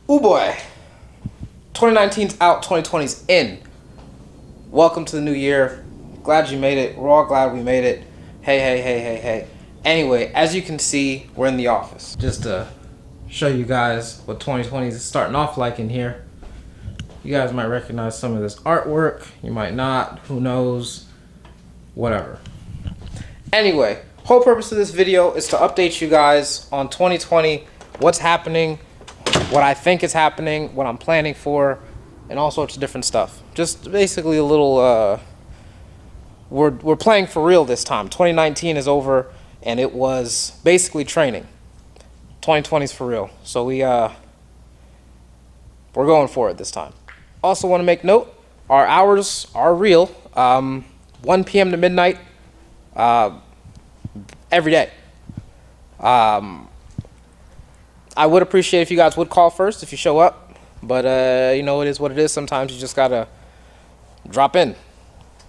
Ooh boy, 2019's out, 2020's in. Welcome to the new year. Glad you made it. We're all glad we made it. Hey. Anyway, as you can see, we're in the office. Just to show you guys what 2020 is starting off like in here. You guys might recognize some of this artwork. You might not. Who knows? Whatever. Anyway, whole purpose of this video is to update you guys on 2020, what's happening, what I think is happening, what I'm planning for, and all sorts of different stuff. Just basically a little, we're playing for real this time. 2019 is over, and it was basically training. 2020 is for real. So we're going for it this time. Also want to make note, our hours are real. 1 p.m. to midnight, every day. I would appreciate if you guys would call first if you show up, but you know, it is what it is. Sometimes you just gotta drop in.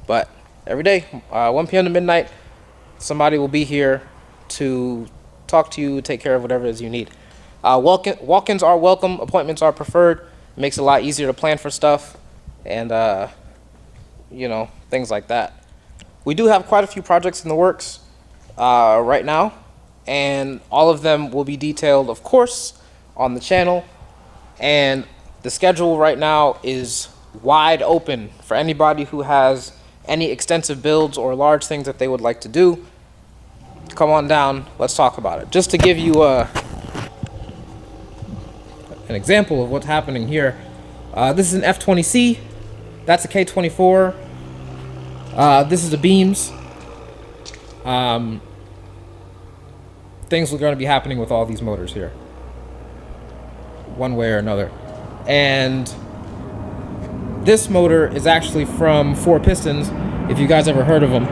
But every day, 1 p.m. to midnight, somebody will be here to talk to you, take care of whatever it is you need. Walk-ins are welcome, appointments are preferred. It makes it a lot easier to plan for stuff and you know, things like that. We do have quite a few projects in the works right now, and all of them will be detailed, of course, on the channel. And the schedule right now is wide open for anybody who has any extensive builds or large things that they would like to do. Come on down, let's talk about it. Just to give you an example of what's happening here, this is an F20C, that's a K24, this is the beams. Things are going to be happening with all these motors here, one way or another. And this motor is actually from Four Pistons, if you guys ever heard of them.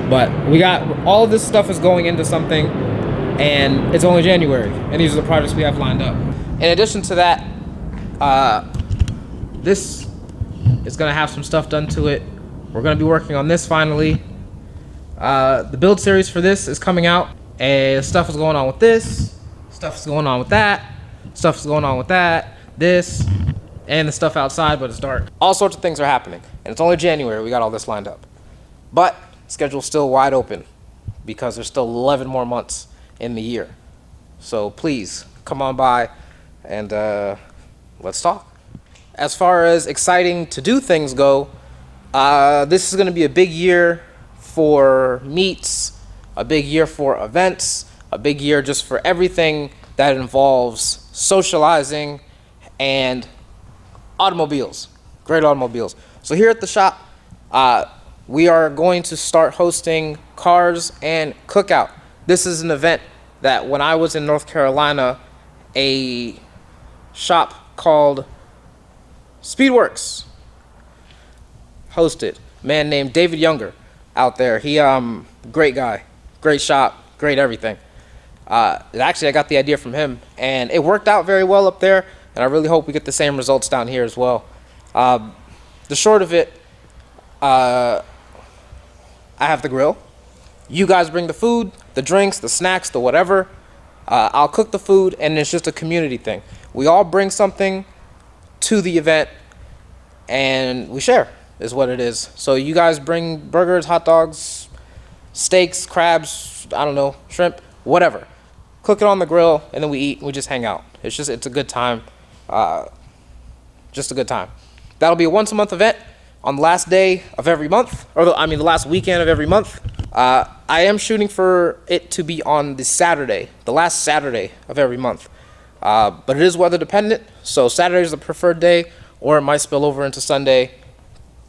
But we got all of this stuff is going into something, and it's only January, and these are the projects we have lined up. In addition to that, this is going to have some stuff done to it. We're going to be working on this finally. The build series for this is coming out, and stuff is going on with this, stuff is going on with that, stuff is going on with that, this, and the stuff outside, but it's dark. All sorts of things are happening, and it's only January. We got all this lined up. But schedule's still wide open because there's still 11 more months in the year. So please come on by and let's talk. As far as exciting to do things go, this is going to be a big year for meets, a big year for events, a big year just for everything that involves socializing and automobiles, great automobiles. So here at the shop, we are going to start hosting Cars and Cookout. This is an event that when I was in North Carolina, a shop called Speedworks hosted. A man named David Younger out there. He great guy, great shop, great everything. Actually, I got the idea from him, and it worked out very well up there, and I really hope we get the same results down here as well. The short of it, I have the grill. You guys bring the food, the drinks, the snacks, the whatever. I'll cook the food, and it's just a community thing. We all bring something to the event, and we share, is what it is. So you guys bring burgers, hot dogs, steaks, crabs, I don't know, shrimp, whatever. Cook it on the grill, and then we eat, and we just hang out. It's a good time. Just a good time. That'll be a once a month event on the last day of every month, or the last weekend of every month. I am shooting for it to be on the last Saturday of every month. But it is weather dependent, so Saturday is the preferred day, or it might spill over into Sunday,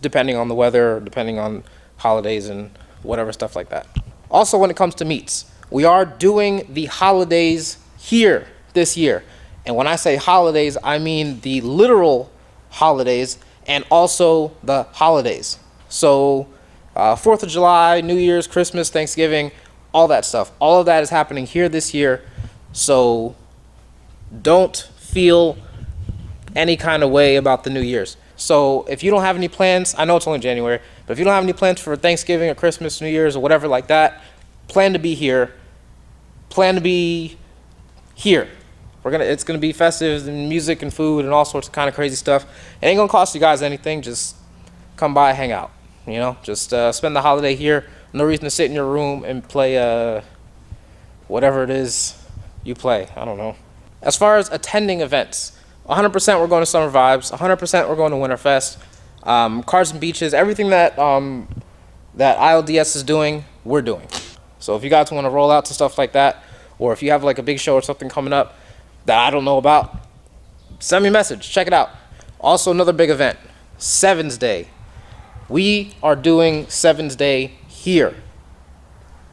depending on the weather, depending on holidays and whatever stuff like that. Also, when it comes to meets, we are doing the holidays here this year. And when I say holidays, I mean the literal holidays and also the holidays. So 4th of July, New Year's, Christmas, Thanksgiving, all that stuff. All of that is happening here this year. So don't feel any kind of way about the New Year's. So if you don't have any plans, I know it's only January, but if you don't have any plans for Thanksgiving or Christmas, New Year's, or whatever like that, plan to be here. Plan to be here, It's gonna be festive and music and food and all sorts of kind of crazy stuff. It ain't gonna cost you guys anything. Just come by, hang out. You know, just spend the holiday here. No reason to sit in your room and play whatever it is you play. I don't know. As far as attending events, 100% we're going to Summer Vibes. 100% we're going to Winterfest. Cars and Beaches, everything that that ILDS is doing, we're doing. So if you guys want to roll out to stuff like that, or if you have like a big show or something coming up that I don't know about, send me a message. Check it out. Also, another big event, Sevens Day. We are doing Sevens Day here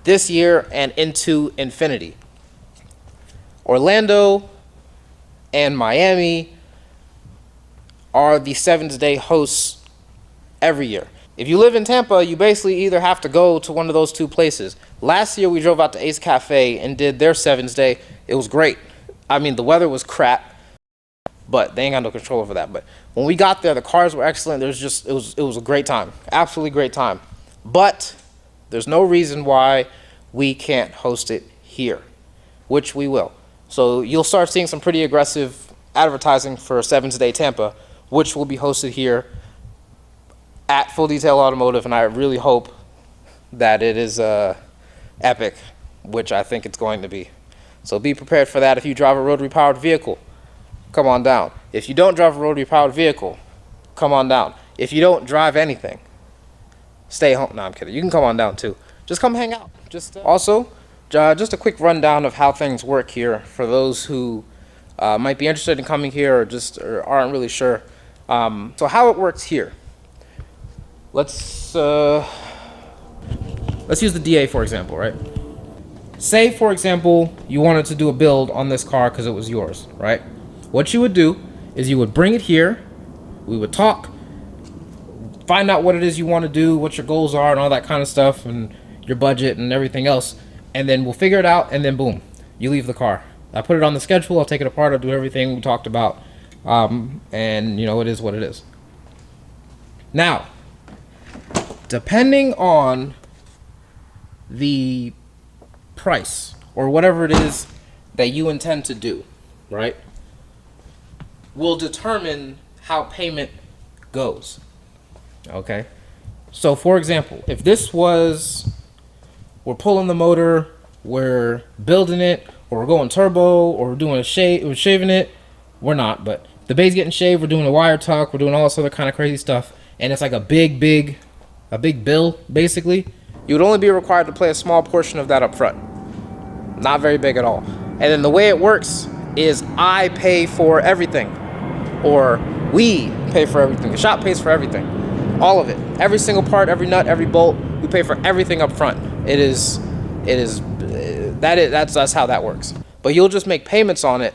this year and into infinity. Orlando and Miami are the Sevens Day hosts every year. If you live in Tampa, you basically either have to go to one of those two places. Last year we drove out to Ace Cafe and did their Sevens Day. It was great. I mean, the weather was crap, but they ain't got no control over that. But when we got there, the cars were excellent. It was a great time, absolutely great time. But there's no reason why we can't host it here, which we will. So you'll start seeing some pretty aggressive advertising for Sevens Day Tampa, which will be hosted here at Full Detail Automotive, and I really hope that it is epic, which I think it's going to be. So be prepared for that. If you drive a rotary powered vehicle, come on down. If you don't drive a rotary powered vehicle, come on down. If you don't drive anything, stay home. No, I'm kidding. You can come on down too. Just come hang out. Also, just a quick rundown of how things work here for those who might be interested in coming here or aren't really sure. So how it works here. Let's use the DA for example, right? Say, for example, you wanted to do a build on this car because it was yours, right? What you would do is you would bring it here, we would talk, find out what it is you want to do, what your goals are and all that kind of stuff, and your budget and everything else, and then we'll figure it out, and then boom, you leave the car. I put it on the schedule, I'll take it apart, I'll do everything we talked about, and you know, it is what it is. Now, depending on the price or whatever it is that you intend to do, right, will determine how payment goes. Okay, so for example, if this was, we're pulling the motor, we're building it, or we're going turbo, or we're doing we're shaving it, we're not, but the base's getting shaved, we're doing a wire tuck, we're doing all this other kind of crazy stuff, and it's like a big bill, basically, you would only be required to pay a small portion of that up front. Not very big at all. And then the way it works is I pay for everything, or we pay for everything. The shop pays for everything, all of it, every single part, every nut, every bolt. We pay for everything up front. That's how that works. But you'll just make payments on it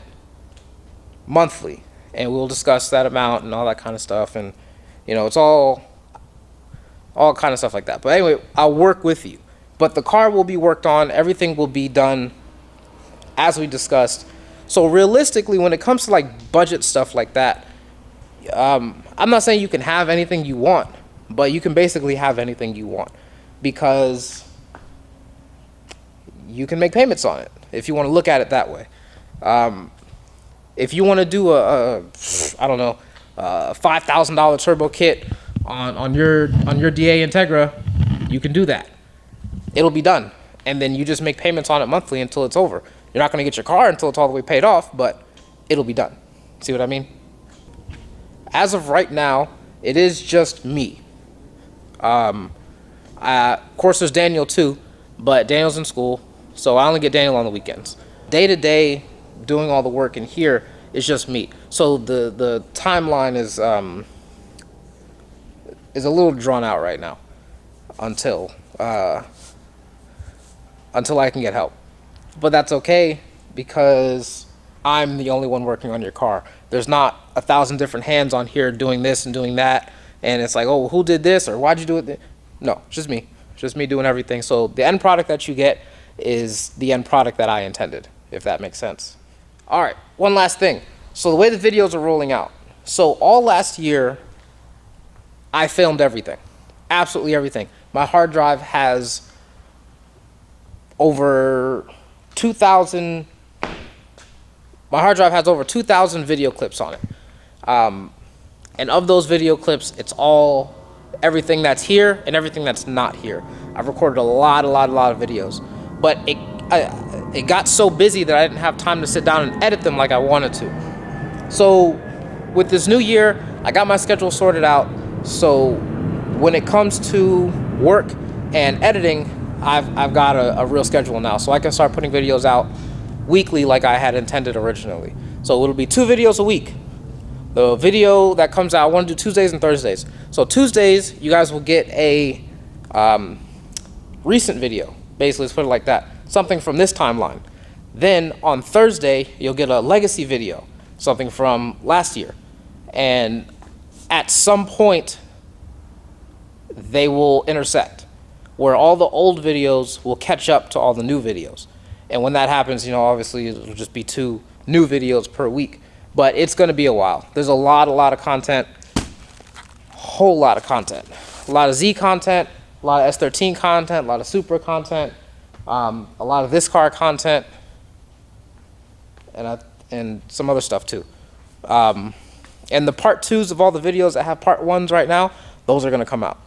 monthly, and we'll discuss that amount and all that kind of stuff, and you know, it's all kind of stuff like that. But anyway, I'll work with you. But the car will be worked on. Everything will be done as we discussed. So realistically, when it comes to like budget stuff like that, I'm not saying you can have anything you want, but you can basically have anything you want because you can make payments on it if you want to look at it that way. If you want to do a $5,000 turbo kit on your DA Integra, you can do that. It'll be done, and then you just make payments on it monthly until it's over. You're not going to get your car until it's all the way paid off, but it'll be done. See what I mean? As of right now, it is just me. Of course, there's Daniel too, but Daniel's in school, so I only get Daniel on the weekends. Day to day, doing all the work in here is just me. So the timeline is a little drawn out right now until I can get help. But that's okay because I'm the only one working on your car. There's not 1,000 different hands on here doing this and doing that, and it's like, oh, who did this or why'd you do it? No, it's just me. It's just me doing everything. So the end product that you get is the end product that I intended, if that makes sense. All right, one last thing. So the way the videos are rolling out. So all last year, I filmed everything, absolutely everything. My hard drive has over 2,000 My hard drive has over 2,000 video clips on it. And of those video clips, it's all everything that's here and everything that's not here. I've recorded a lot of videos, but it got so busy that I didn't have time to sit down and edit them like I wanted to. So with this new year, I got my schedule sorted out. So when it comes to work and editing, I've got a real schedule now, so I can start putting videos out weekly like I had intended originally. So it'll be 2 videos a week. The video that comes out, I want to do Tuesdays and Thursdays. So Tuesdays, you guys will get a recent video. Basically, let's put it like that. Something from this timeline. Then on Thursday, you'll get a legacy video. Something from last year. And at some point, they will intersect, where all the old videos will catch up to all the new videos. And when that happens, you know, obviously it'll just be 2 new videos per week. But it's going to be a while. There's a lot of content, whole lot of content. A lot of Z content, a lot of S13 content, a lot of Supra content, a lot of this car content, and some other stuff too. And the part 2s of all the videos that have part 1s right now, those are going to come out.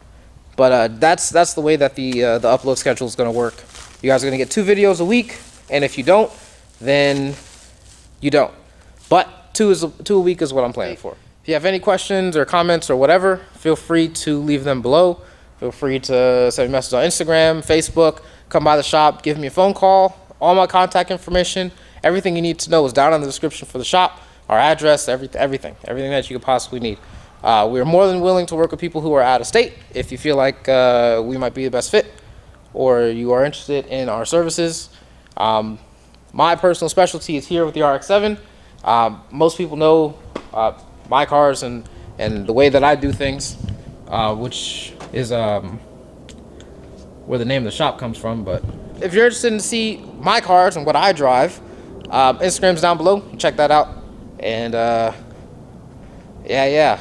But that's the way that the upload schedule is going to work. You guys are going to get 2 videos a week, and if you don't, then you don't. But 2 a week is what I'm planning for. If you have any questions or comments or whatever, feel free to leave them below. Feel free to send me a message on Instagram, Facebook, come by the shop, give me a phone call. All my contact information, everything you need to know is down in the description for the shop. Our address, everything that you could possibly need. We're more than willing to work with people who are out of state if you feel like we might be the best fit or you are interested in our services. My personal specialty is here with the RX-7. Most people know my cars and the way that I do things, which is where the name of the shop comes from. But if you're interested in to see my cars and what I drive, Instagram's down below. Check that out. And yeah.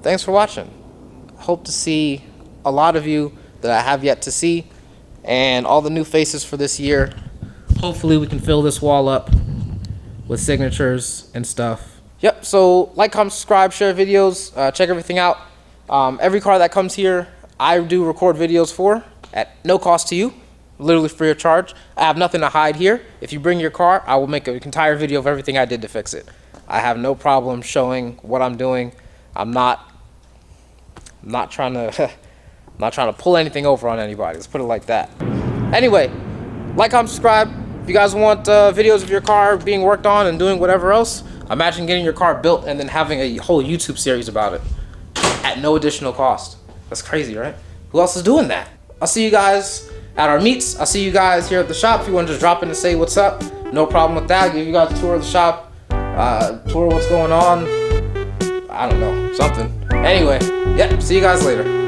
Thanks for watching. Hope to see a lot of you that I have yet to see, and all the new faces for this year. Hopefully we can fill this wall up with signatures and stuff. Yep, so like, comment, subscribe, share videos, check everything out. Every car that comes here, I do record videos for at no cost to you, literally free of charge. I have nothing to hide here. If you bring your car, I will make an entire video of everything I did to fix it. I have no problem showing what I'm doing. I'm not trying to pull anything over on anybody. Let's put it like that. Anyway, like, comment, subscribe. If you guys want videos of your car being worked on and doing whatever else, imagine getting your car built and then having a whole YouTube series about it at no additional cost. That's crazy, right? Who else is doing that? I'll see you guys at our meets. I'll see you guys here at the shop. If you want to just drop in and say what's up, no problem with that. Give you guys a tour of the shop, tour what's going on. I don't know, something. Anyway, yeah, see you guys later.